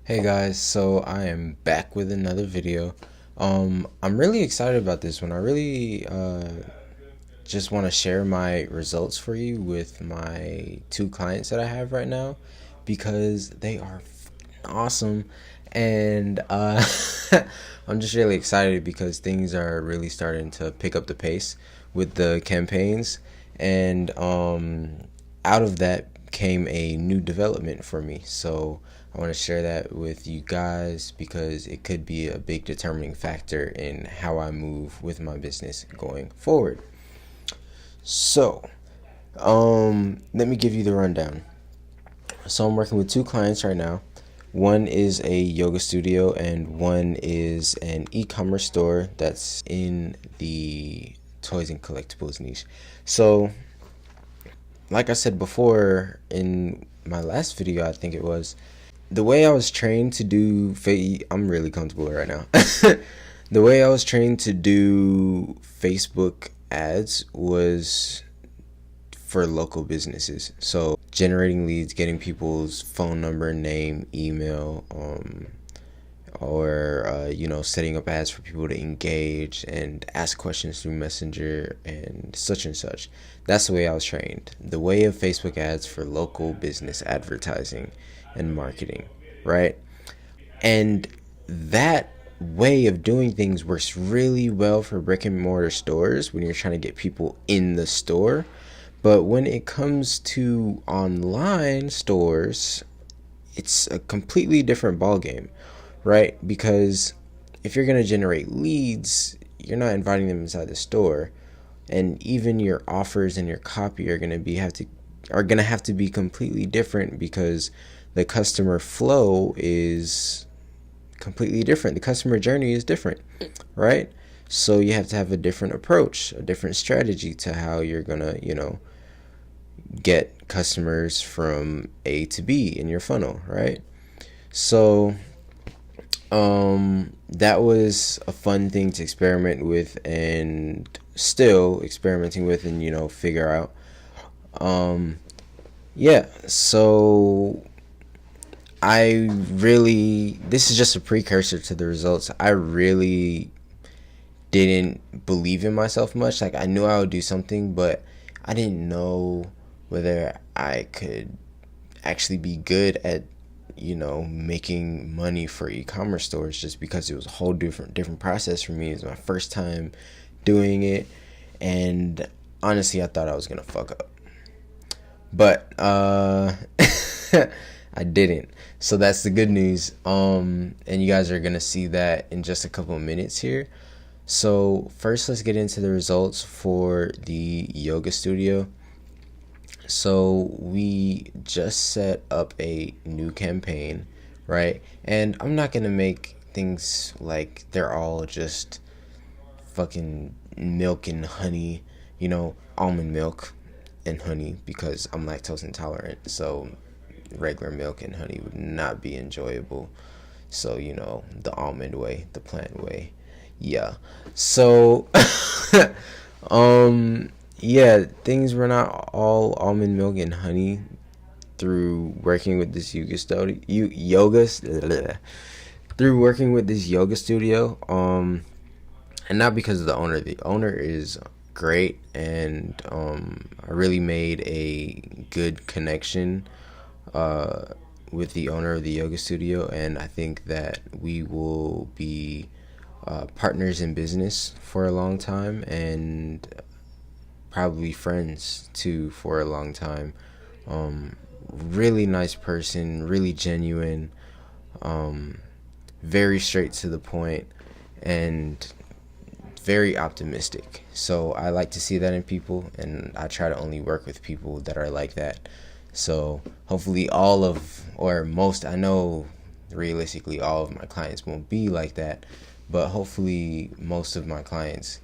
Hey guys, so I am back with another video. I'm really excited about this one. I really just want to share my results for you with my two clients that I have right now because they are awesome, and I'm just really excited because things are really starting to pick up the pace with the campaigns, and out of that came a new development for me. So I want to share that with you guys because it could be a big determining factor in how I move with my business going forward. So, let me give you the rundown. So I'm working with two clients right now. One is a yoga studio and one is an e-commerce store that's in the toys and collectibles niche. So, like I said before in my last video, I think it was, the way I was trained to do I'm really comfortable right now. The way I was trained to do Facebook ads was for local businesses. So generating leads, getting people's phone number, name, email, or setting up ads for people to engage and ask questions through Messenger and such. That's the way I was trained. The way of Facebook ads for local business advertising and marketing, right? And that way of doing things works really well for brick and mortar stores when you're trying to get people in the store. But when it comes to online stores, it's a completely different ballgame, right? Because if you're going to generate leads, you're not inviting them inside the store, and even your offers and your copy are going to have to be completely different because the customer flow is completely different. The customer journey is different, right? So you have to have a different approach, a different strategy to how you're going to, get customers from A to B in your funnel, right? So that was a fun thing to experiment with and still experimenting with and figure out. Yeah, so this is just a precursor to the results. I really didn't believe in myself much. Like, I knew I would do something, but I didn't know whether I could actually be good at making money for e-commerce stores, just because it was a whole different process for me. It was my first time doing it, and honestly I thought I was gonna fuck up, but I didn't. So that's the good news. And you guys are gonna see that in just a couple of minutes here. So first, let's get into the results for the yoga studio. So we just set up a new campaign, right? And I'm not gonna make things like they're all just fucking milk and honey, almond milk and honey, because I'm lactose intolerant. So regular milk and honey would not be enjoyable. So, the almond way, the plant way. Yeah. So yeah, things were not all almond milk and honey through working with this through working with this yoga studio. And not because of the owner. The owner is great, and I really made a good connection with the owner of the yoga studio, and I think that we will be partners in business for a long time, and probably friends too for a long time. Really nice person, really genuine, very straight to the point, and very optimistic. So I like to see that in people, and I try to only work with people that are like that. So hopefully I know realistically all of my clients won't be like that, but hopefully most of my clients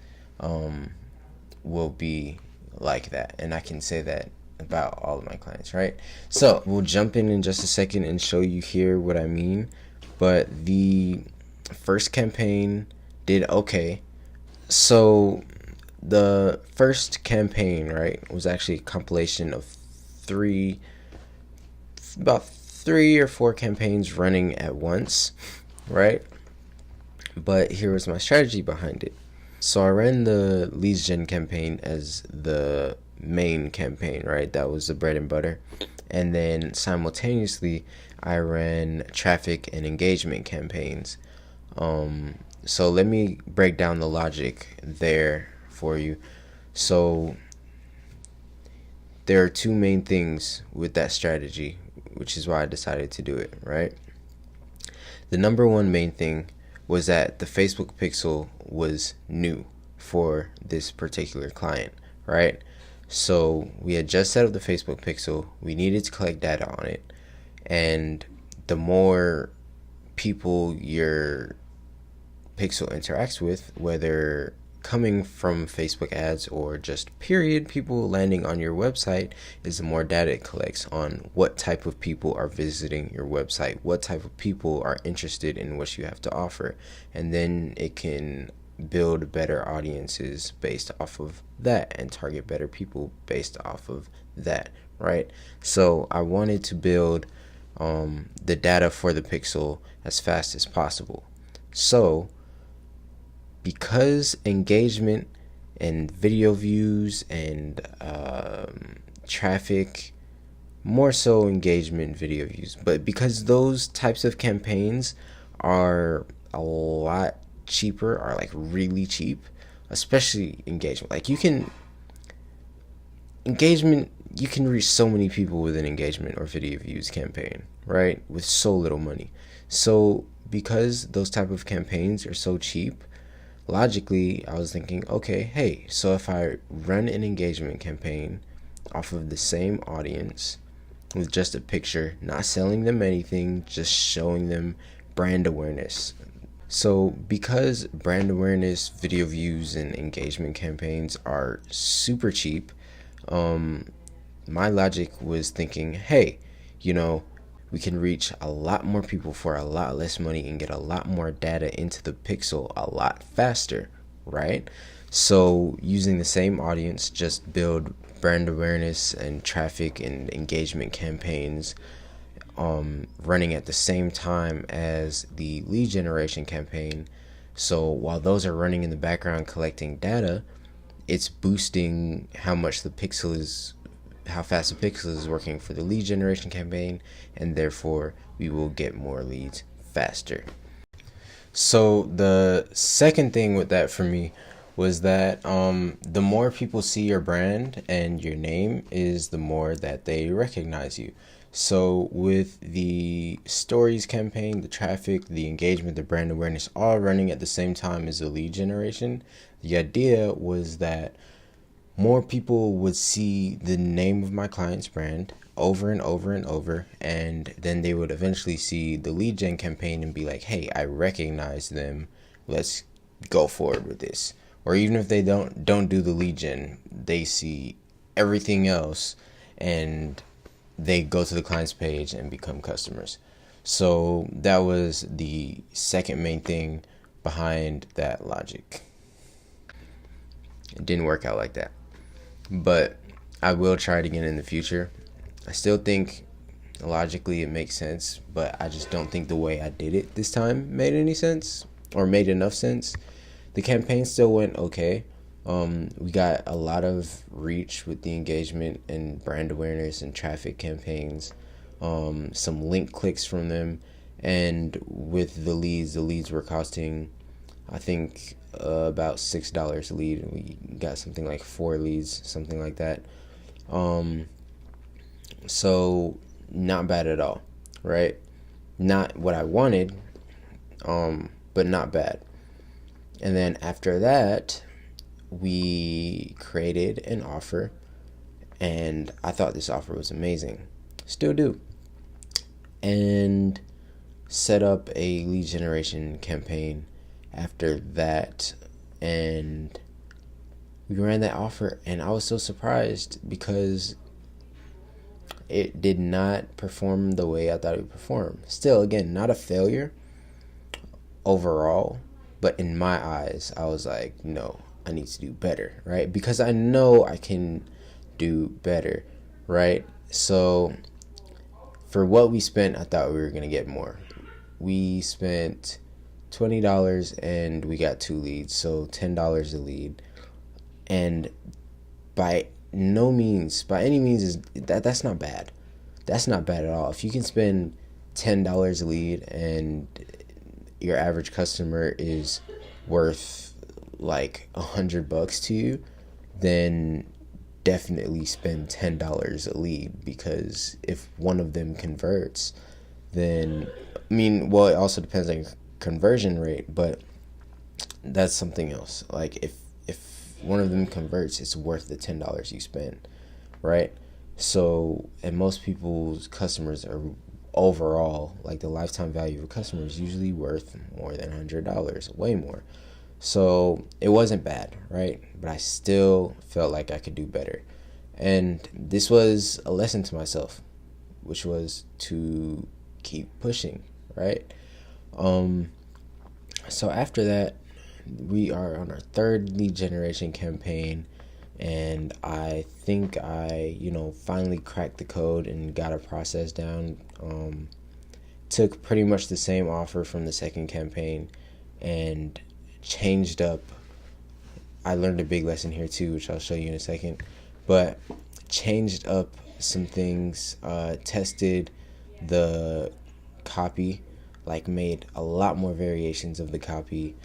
will be like that, and I can say that about all of my clients, right? So we'll jump in just a second and show you here what I mean. But the first campaign did okay. So the first campaign, right, was actually a compilation of three 3 or 4 campaigns running at once, right? But here was my strategy behind it. So I ran the leads gen campaign as the main campaign, right? That was the bread and butter. And then simultaneously, I ran traffic and engagement campaigns. So let me break down the logic there for you. So there are two main things with that strategy, which is why I decided to do it, right? The number one main thing was that the Facebook pixel was new for this particular client, right? So we had just set up the Facebook pixel. We needed to collect data on it. And the more people your pixel interacts with, whether coming from Facebook ads or just period people landing on your website, is the more data it collects on what type of people are visiting your website, what type of people are interested in what you have to offer, and then it can build better audiences based off of that and target better people based off of that, right? So I wanted to build the data for the pixel as fast as possible. So because engagement and video views and traffic, more so engagement, video views, but because those types of campaigns are a lot cheaper, are like really cheap, especially engagement. Like you can reach so many people with an engagement or video views campaign, right? With so little money. So because those type of campaigns are so cheap, logically, I was thinking, okay, hey, so if I run an engagement campaign off of the same audience with just a picture, not selling them anything, just showing them brand awareness. So because brand awareness, video views, and engagement campaigns are super cheap, my logic was thinking, hey, we can reach a lot more people for a lot less money and get a lot more data into the pixel a lot faster, right? So using the same audience, just build brand awareness and traffic and engagement campaigns running at the same time as the lead generation campaign. So while those are running in the background collecting data, it's boosting how fast the pixel is working for the lead generation campaign, and therefore we will get more leads faster. So the second thing with that for me was that the more people see your brand and your name is the more that they recognize you. So with the stories campaign, the traffic, the engagement, the brand awareness all running at the same time as the lead generation, the idea was that more people would see the name of my client's brand over and over and over, and then they would eventually see the lead gen campaign and be like, hey, I recognize them, let's go forward with this. Or even if they don't do the lead gen, they see everything else and they go to the client's page and become customers. So that was the second main thing behind that logic. It didn't work out like that, but I will try it again in the future. I still think logically it makes sense, but I just don't think the way I did it this time made any sense or made enough sense. The campaign still went okay. We got a lot of reach with the engagement and brand awareness and traffic campaigns, some link clicks from them, and with the leads were costing, I think, about $6 a lead, and we got something like 4 leads, something like that. So not bad at all, right? Not what I wanted, but not bad. And then after that, we created an offer, and I thought this offer was amazing. Still do. And set up a lead generation campaign after that, and we ran that offer, and I was so surprised because it did not perform the way I thought it would perform. Still, again, not a failure overall, but in my eyes, I was like, no, I need to do better, right? Because I know I can do better, right? So for what we spent, I thought we were gonna get more. We spent $20 and we got 2 leads, so $10 a lead. And by any means is that's not bad. That's not bad at all. If you can spend $10 a lead and your average customer is worth like $100 to you, then definitely spend $10 a lead, because if one of them converts, then well, it also depends on your conversion rate, but that's something else. Like if one of them converts, it's worth the $10 you spend, right? So, and most people's customers are overall, like the lifetime value of a customer is usually worth more than $100, way more. So it wasn't bad, right? But I still felt like I could do better. And this was a lesson to myself, which was to keep pushing, right? So after that, we are on our 3rd lead generation campaign, and I think I, finally cracked the code and got a process down. Took pretty much the same offer from the 2nd campaign and changed up. I learned a big lesson here too, which I'll show you in a second, but changed up some things, tested the copy, like made a lot more variations of the copy,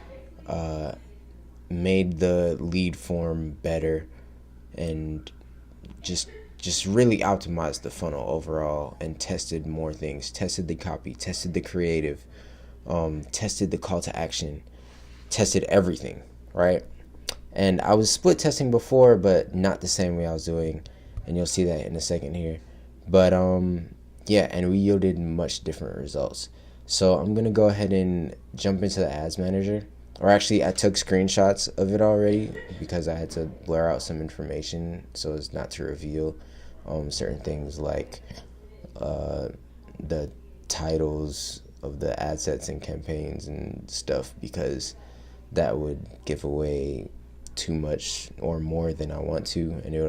made the lead form better, and just really optimized the funnel overall, and tested more things. Tested the copy, tested the creative, tested the call to action, tested everything, right? And I was split testing before, but not the same way I was doing, and you'll see that in a second here. But yeah, and we yielded much different results. So I'm gonna go ahead and jump into the ads manager. Or actually, I took screenshots of it already because I had to blur out some information so as not to reveal certain things, like the titles of the ad sets and campaigns and stuff, because that would give away too much or more than I want to, and I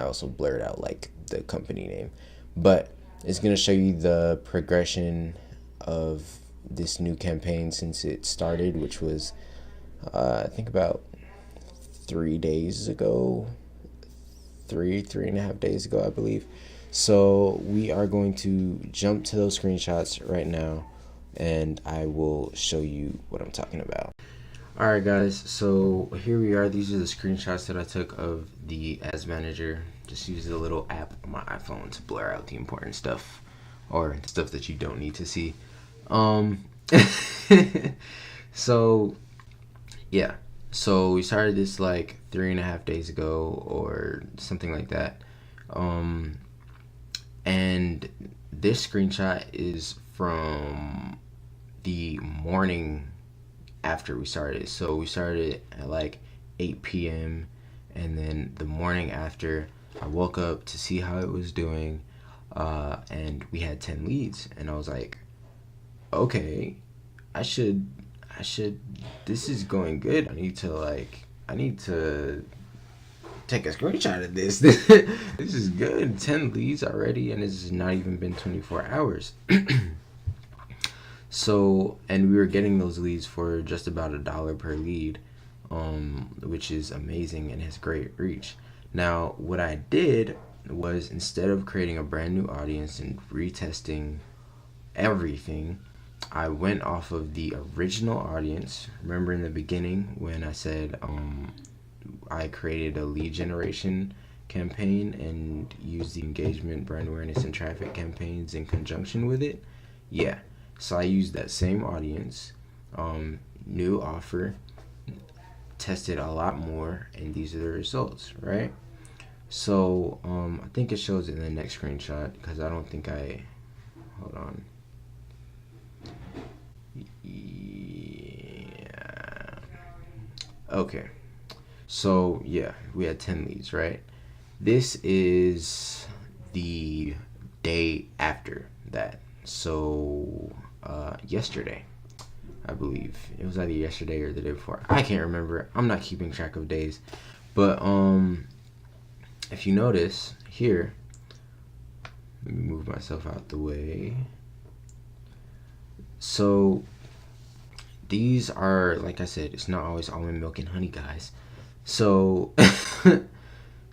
also blurred out like the company name. But it's gonna show you the progression of this new campaign since it started, which was I think about 3 days ago, three and a half days ago, I believe. So we are going to jump to those screenshots right now, and I will show you what I'm talking about. Alright guys, so here we are. These are the screenshots that I took of the ads manager. Just use the little app on my iPhone to blur out the important stuff, or stuff that you don't need to see. So yeah, so we started this like 3.5 days ago or something like that. And this screenshot is from the morning after we started. So we started at like 8 p.m. and then the morning after, I woke up to see how it was doing, and we had 10 leads, and I was like, okay, I should this is going good. I need to take a screenshot of this. This is good. 10 leads already, and this has not even been 24 hours. So, and we were getting those leads for just about $1 per lead, which is amazing and has great reach. Now, what I did was, instead of creating a brand new audience and retesting everything, I went off of the original audience. Remember in the beginning when I said I created a lead generation campaign and used the engagement, brand awareness, and traffic campaigns in conjunction with it? Yeah. So I used that same audience, new offer, tested a lot more, and these are the results, right? So I think it shows it in the next screenshot, because I don't think hold on. Yeah. Okay. So yeah, we had 10 leads, right? This is the day after that. So yesterday, I believe it was either yesterday or the day before. I can't remember. I'm not keeping track of days. But if you notice here, Let me move myself out the way. So these are, like I said, it's not always almond milk and honey, guys. So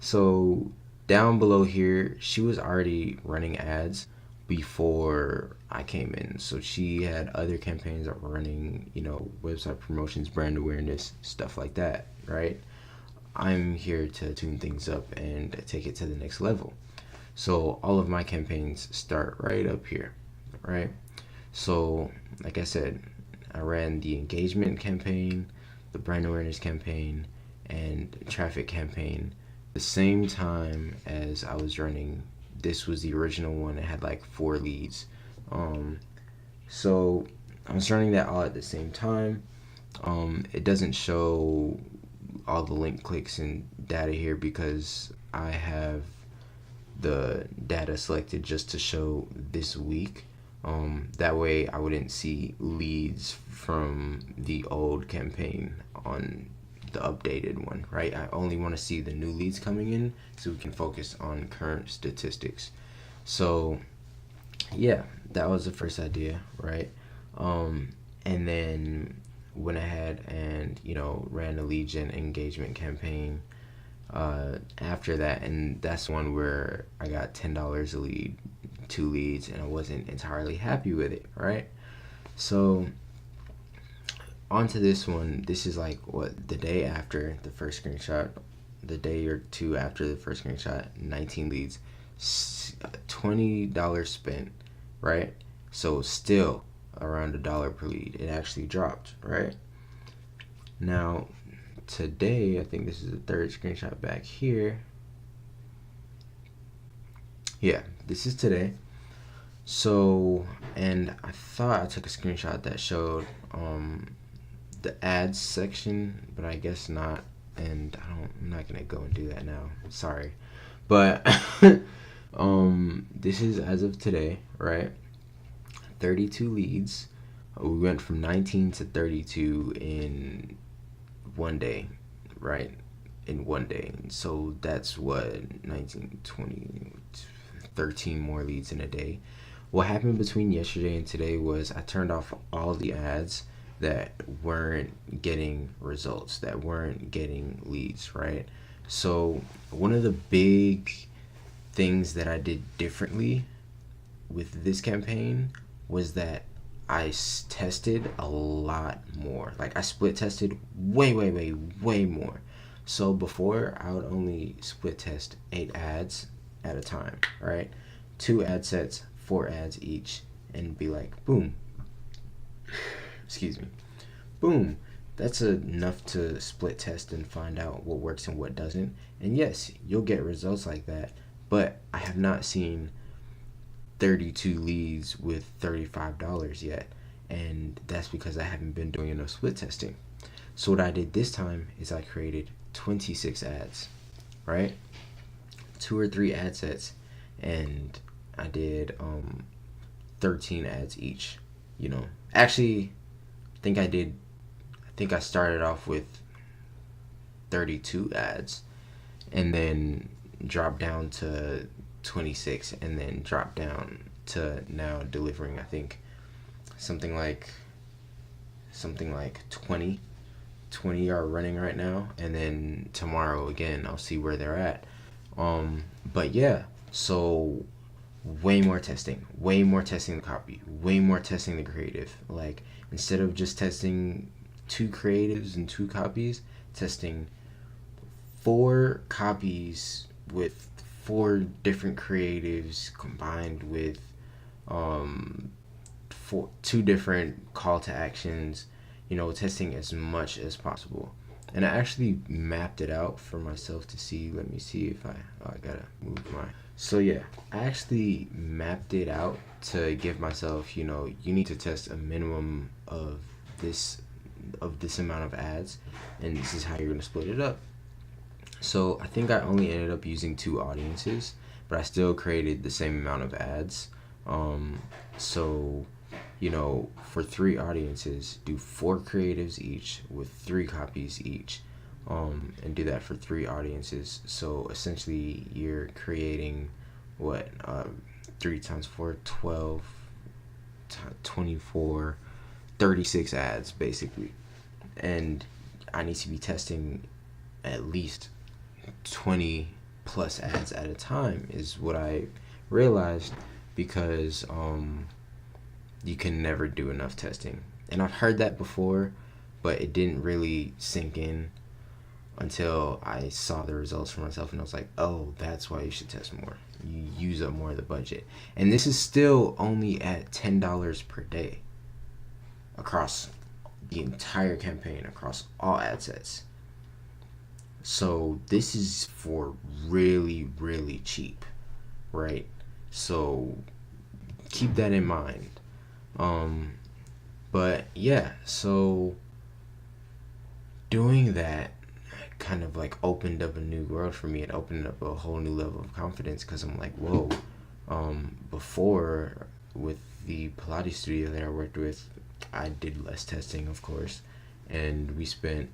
so down below here, she was already running ads before I came in. So she had other campaigns that were running, website promotions, brand awareness, stuff like that, right? I'm here to tune things up and take it to the next level. So all of my campaigns start right up here, right? So like I said, I ran the engagement campaign, the brand awareness campaign, and traffic campaign the same time as I was running. This was the original one. It had like 4 leads. So I was running that all at the same time. It doesn't show all the link clicks and data here because I have the data selected just to show this week. That way I wouldn't see leads from the old campaign on the updated one, right? I only want to see the new leads coming in so we can focus on current statistics. So yeah, that was the first idea, right? And then went ahead and ran a lead gen engagement campaign after that, and that's one where I got $10 a lead, 2 leads, and I wasn't entirely happy with it, right? So onto this one. This is like the day after the first screenshot, the day or two after the first screenshot. 19 leads, $20 spent, right? So still around $1 per lead. It actually dropped, right? Now today, I think this is the third screenshot back here. Yeah, this is today. So, and I thought I took a screenshot that showed the ads section, but I guess not. And I'm not gonna go and do that now. Sorry, but this is as of today, right? 32 leads. We went from 19 to 32 in one day, right? In one day. So that's what, 19, 20, 13 more leads in a day. What happened between yesterday and today was I turned off all the ads that weren't getting results, that weren't getting leads, right? So one of the big things that I did differently with this campaign was that I tested a lot more. Like I split tested way more. So before I would only split test 8 ads at a time, right? 2 ad sets, 4 ads each, and be like, boom. Excuse me. Boom. That's enough to split test and find out what works and what doesn't. And yes, you'll get results like that, but I have not seen 32 leads with $35 yet, and that's because I haven't been doing enough split testing. So what I did this time is I created 26 ads, right? 2 or 3 ad sets, and I did 13 ads each. Actually, I think I started off with 32 ads and then dropped down to 26 and then dropped down to now delivering, I think something like 20 are running right now, and then tomorrow again I'll see where they're at. But yeah, so way more testing the copy, way more testing the creative. Like instead of just testing 2 creatives and 2 copies, testing 4 copies with 4 different creatives combined with 2 different call to actions, testing as much as possible. And I actually mapped it out for myself to see. Let me see if I gotta move my. So yeah, I actually mapped it out to give myself, you need to test a minimum of this amount of ads, and this is how you're gonna split it up. So I think I only ended up using 2 audiences, but I still created the same amount of ads. So for 3 audiences, do 4 creatives each with 3 copies each, and do that for 3 audiences. So essentially you're creating 3 times 4, 12, 24, 36 ads basically. And I need to be testing at least 20 plus ads at a time is what I realized, because you can never do enough testing. And I've heard that before, but it didn't really sink in until I saw the results for myself, and I was like, oh, that's why you should test more. You use up more of the budget. And this is still only at $10 per day across the entire campaign, across all ad sets. So this is for really, really cheap, right? So keep that in mind. But yeah, so doing that kind of like opened up a new world for me. It opened up a whole new level of confidence, because I'm like, whoa. Before, with the Pilates studio that I worked with, I did less testing, of course, and we spent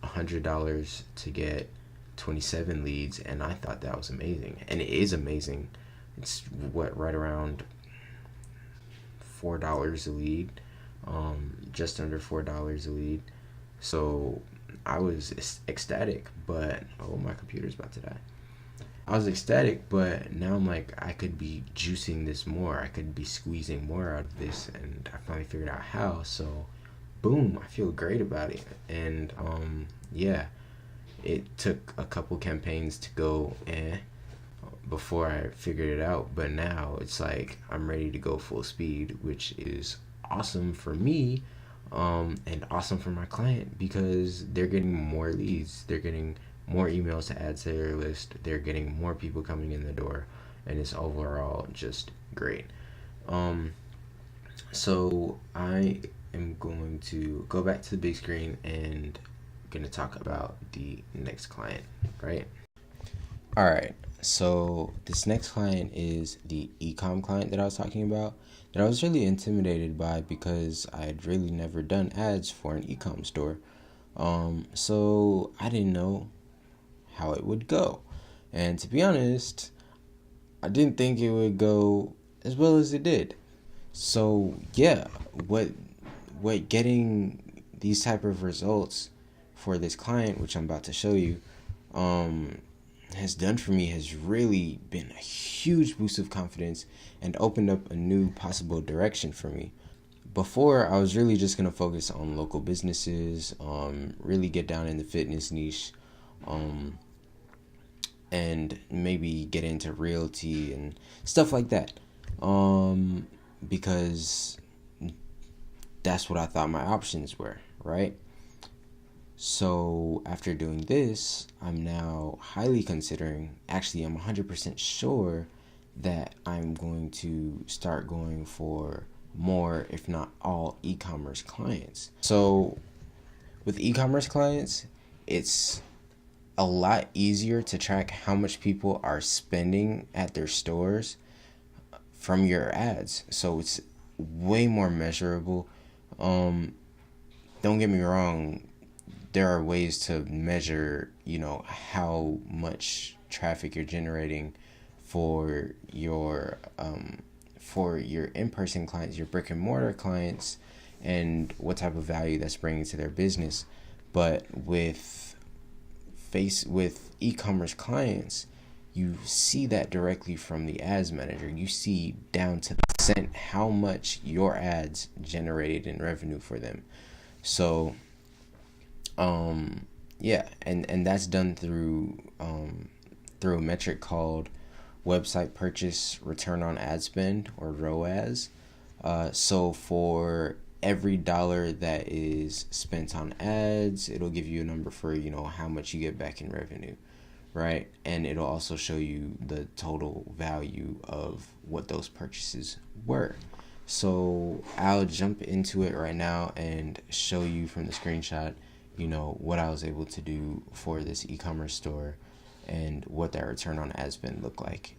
$100 to get 27 leads, and I thought that was amazing, and it is amazing. It's right around $4 a lead, just under $4 a lead. So I was ecstatic, but my computer's about to die. I was ecstatic, but now I'm like, I could be juicing this more. I could be squeezing more out of this, and I finally figured out how. So, boom, I feel great about it. And yeah, it took a couple campaigns to go before I figured it out, but now it's like I'm ready to go full speed, which is awesome for me, and awesome for my client, because they're getting more leads, they're getting more emails to add to their list, they're getting more people coming in the door, and it's overall just great. So I am going to go back to the big screen and going to talk about the next client, right? All right, so this next client is the e-com client that I was talking about, that I was really intimidated by, because I had really never done ads for an e-com store. So I didn't know how it would go. And to be honest, I didn't think it would go as well as it did. So yeah, what getting these type of results for this client, which I'm about to show you, has done for me has really been a huge boost of confidence and opened up a new possible direction for me. Before, I was really just going to focus on local businesses, really get down in the fitness niche, and maybe get into realty and stuff like that, because that's what I thought my options were, right? So after doing this, I'm now highly considering, actually I'm 100% sure that I'm going to start going for more, if not all, e-commerce clients. So with e-commerce clients, it's a lot easier to track how much people are spending at their stores from your ads. So it's way more measurable. Don't get me wrong, there are ways to measure, how much traffic you're generating for your in-person clients, your brick and mortar clients, and what type of value that's bringing to their business. But with e-commerce clients, you see that directly from the ads manager. You see down to the cent how much your ads generated in revenue for them. So yeah, and that's done through a metric called website purchase return on ad spend, or ROAS. So for every dollar that is spent on ads, it'll give you a number for how much you get back in revenue, right? And it'll also show you the total value of what those purchases were. So I'll jump into it right now and show you from the screenshot what I was able to do for this e-commerce store and what that return on ad spend looked like.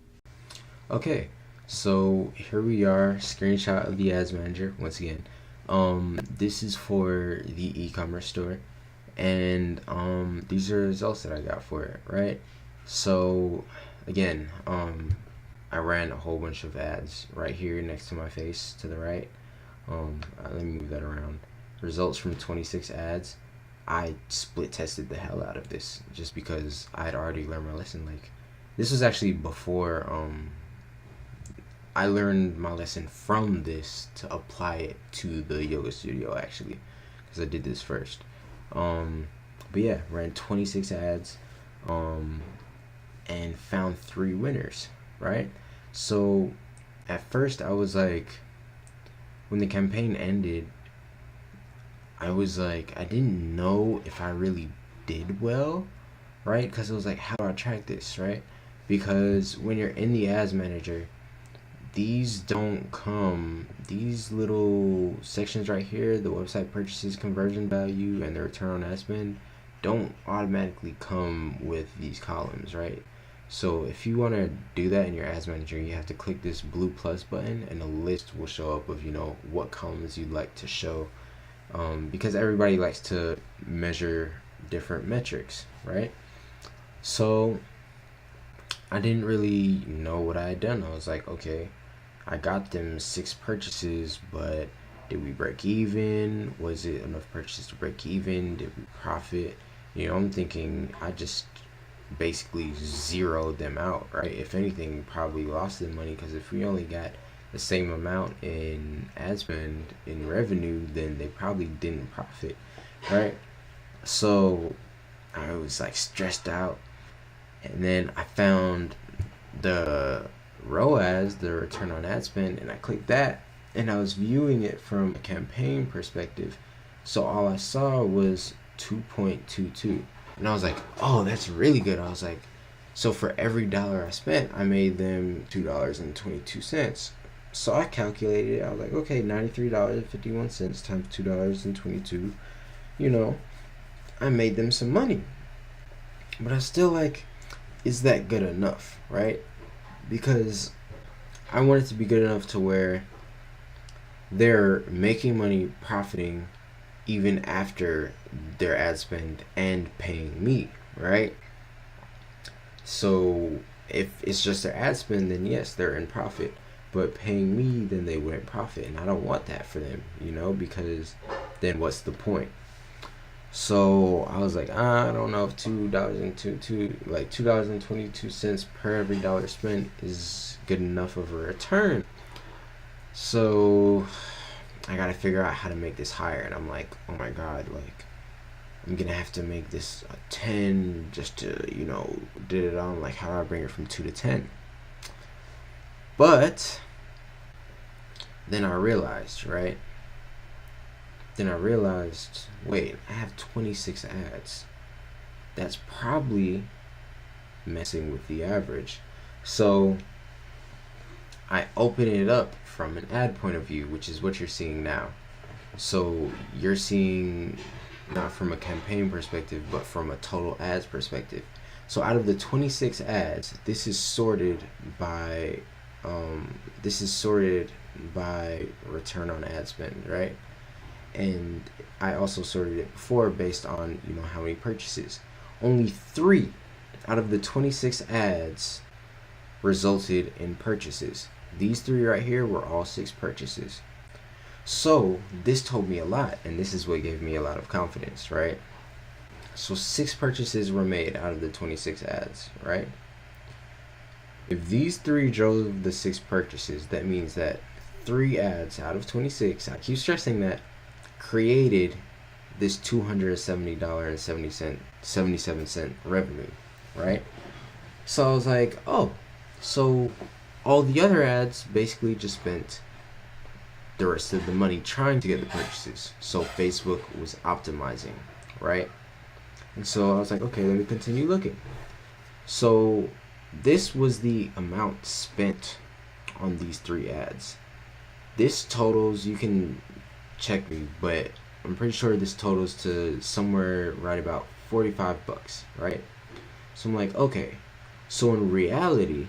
Okay, so here we are, screenshot of the ads manager once again. This is for the e-commerce store, and these are the results that I got for it, right? So again, I ran a whole bunch of ads right here next to my face to the right. Let me move that around. Results from 26 ads. I split tested the hell out of this just because I had already learned my lesson. Like, this was actually before I learned my lesson from this to apply it to the yoga studio, actually, because I did this first. But yeah, ran 26 ads and found 3 winners, right? So at first I was like, when the campaign ended, I was like, I didn't know if I really did well, right? Because it was like, how do I track this, right? Because when you're in the ads manager, these don't come, these little sections right here, the website purchases, conversion value, and the return on ad spend, don't automatically come with these columns, right? So if you want to do that in your ads manager, you have to click this blue plus button, and a list will show up of, what columns you'd like to show, because everybody likes to measure different metrics, right? So I didn't really know what I had done. I was like, okay, I got them 6 purchases, but did we break even? Was it enough purchases to break even? Did we profit? I'm thinking I just basically zeroed them out, right? If anything, probably lost them money, because if we only got the same amount in ad spend in revenue, then they probably didn't profit, right? So I was like stressed out, and then I found the ROAS, the return on ad spend, and I clicked that, and I was viewing it from a campaign perspective. So all I saw was 2.22, and I was like, oh, that's really good. I was like, so for every dollar I spent, I made them $2.22. So I calculated it. I was like, okay, $93.51 times $2.22. I made them some money. But I was still like, is that good enough, right? Because I want it to be good enough to where they're making money, profiting, even after their ad spend and paying me, right? So if it's just their ad spend, then yes, they're in profit. But paying me, then they wouldn't profit. And I don't want that for them, because then what's the point? So I was like, I don't know if $2.22 per every dollar spent is good enough of a return. So I gotta figure out how to make this higher. And I'm like, oh my god, like I'm gonna have to make this a 10 just to, did it on, like, how do I bring it from 2 to 10? But then I realized, right? Wait, I have 26 ads. That's probably messing with the average. So I open it up from an ad point of view, which is what you're seeing now. So you're seeing not from a campaign perspective, but from a total ads perspective. So out of the 26 ads, this is sorted by return on ad spend, right? And I also sorted it before based on how many purchases. Only 3 out of the 26 ads resulted in purchases. These 3 right here were all 6 purchases. So this told me a lot, and this is what gave me a lot of confidence, right? So 6 purchases were made out of the 26 ads, right? If these 3 drove the 6 purchases, that means that 3 ads out of 26, I keep stressing that, created this $270.77 revenue, right? So I was like, oh, so all the other ads basically just spent the rest of the money trying to get the purchases. So Facebook was optimizing, right? And so I was like, okay, let me continue looking. So this was the amount spent on these 3 ads. This totals, you can check me, but I'm pretty sure this totals to somewhere right about $45, right? So I'm like, okay, so in reality,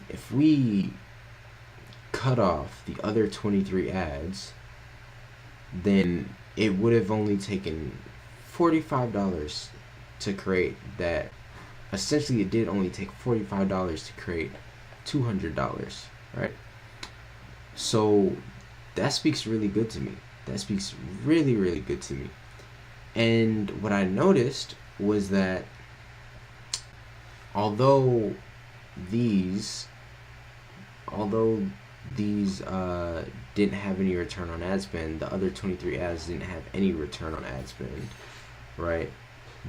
if we cut off the other 23 ads, then it would have only taken $45 to create that. Essentially, it did only take $45 to create $200, right? So that speaks really good to me. That speaks really, really good to me. And what I noticed was that although these although these didn't have any return on ad spend, the other 23 ads didn't have any return on ad spend, right?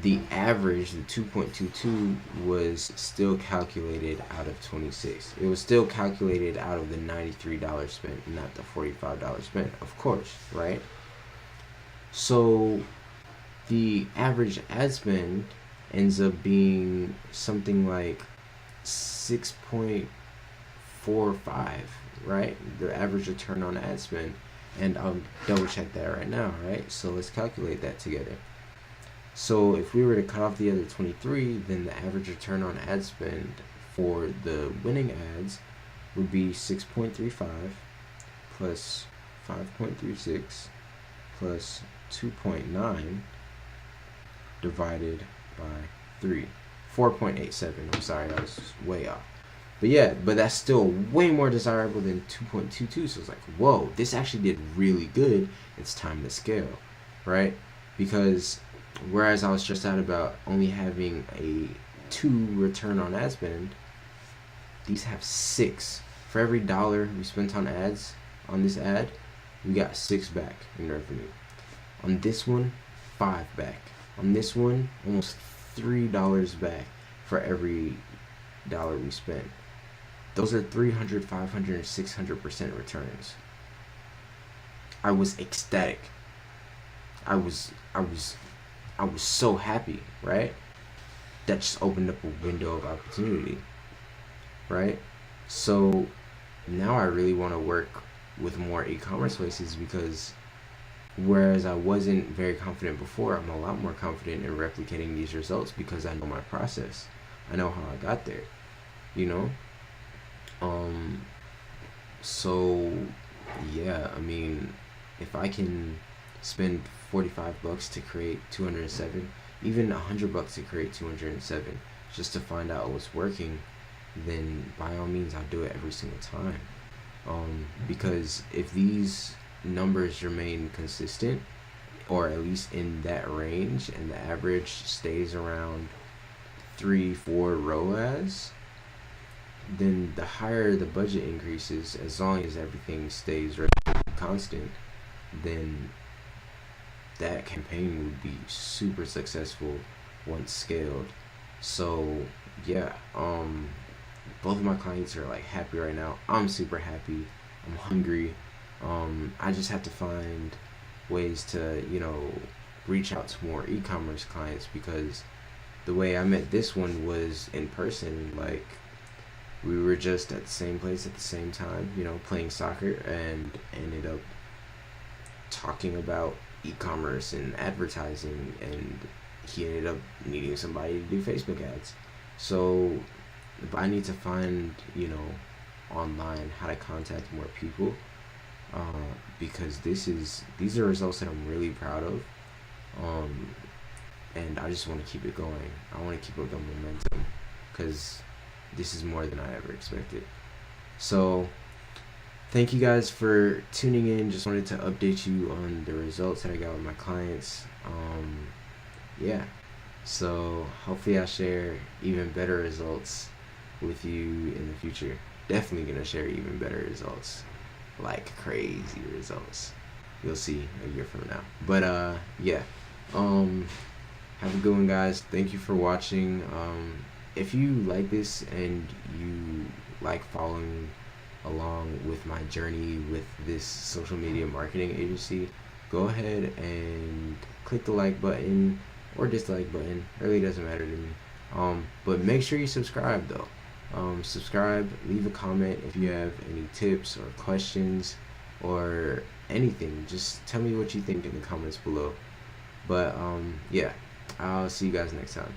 The average, the 2.22, was still calculated out of 26. It was still calculated out of the $93 spent, not the $45 spent, of course, right? So the average ad spend ends up being something like 6.45, right? The average return on ad spend. And I'll double check that right now, right? So let's calculate that together. So if we were to cut off the other 23, then the average return on ad spend for the winning ads would be 6.35 plus 5.36 plus 2.9 divided by 3. 4.87. I'm sorry, I was way off. But yeah, but that's still way more desirable than 2.22. So it's like, whoa, this actually did really good. It's time to scale, right? Because whereas I was stressed out about only having a 2 return on ad spend, these have 6. For every dollar we spent on ads, on this ad, we got 6 back in revenue. On this one, 5 back. On this one, almost $3 back for every dollar we spent. Those are 300, 500, and 600% returns. I was ecstatic. I was so happy, right? That just opened up a window of opportunity, right? So now I really want to work with more e-commerce places, because whereas I wasn't very confident before, I'm a lot more confident in replicating these results because I know my process. I know how I got there, you know? So yeah, I mean, if I can spend $45 to create 207, even $100 to create 207, just to find out what's working, then by all means I'll do it every single time. Because if these numbers remain consistent, or at least in that range, and the average stays around 3-4 ROAS, then the higher the budget increases, as long as everything stays relatively constant, then that campaign would be super successful once scaled. So yeah, both of my clients are like happy right now. I'm super happy. I'm hungry. I just have to find ways to, reach out to more e-commerce clients, because the way I met this one was in person. Like, we were just at the same place at the same time, playing soccer, and ended up talking about e-commerce and advertising, and he ended up needing somebody to do Facebook ads. So I need to find, online how to contact more people, because these are results that I'm really proud of, and I just want to keep it going. I want to keep up the momentum, because this is more than I ever expected. So thank you guys for tuning in. Just wanted to update you on the results that I got with my clients. Yeah, so hopefully I'll share even better results with you in the future. Definitely gonna share even better results, like crazy results. You'll see a year from now. But yeah, have a good one, guys. Thank you for watching. If you like this and you like following along with my journey with this social media marketing agency, go ahead and click the like button or dislike button. It really doesn't matter to me. But make sure you subscribe though. Subscribe, leave a comment if you have any tips or questions or anything. Just tell me what you think in the comments below. But yeah, I'll see you guys next time.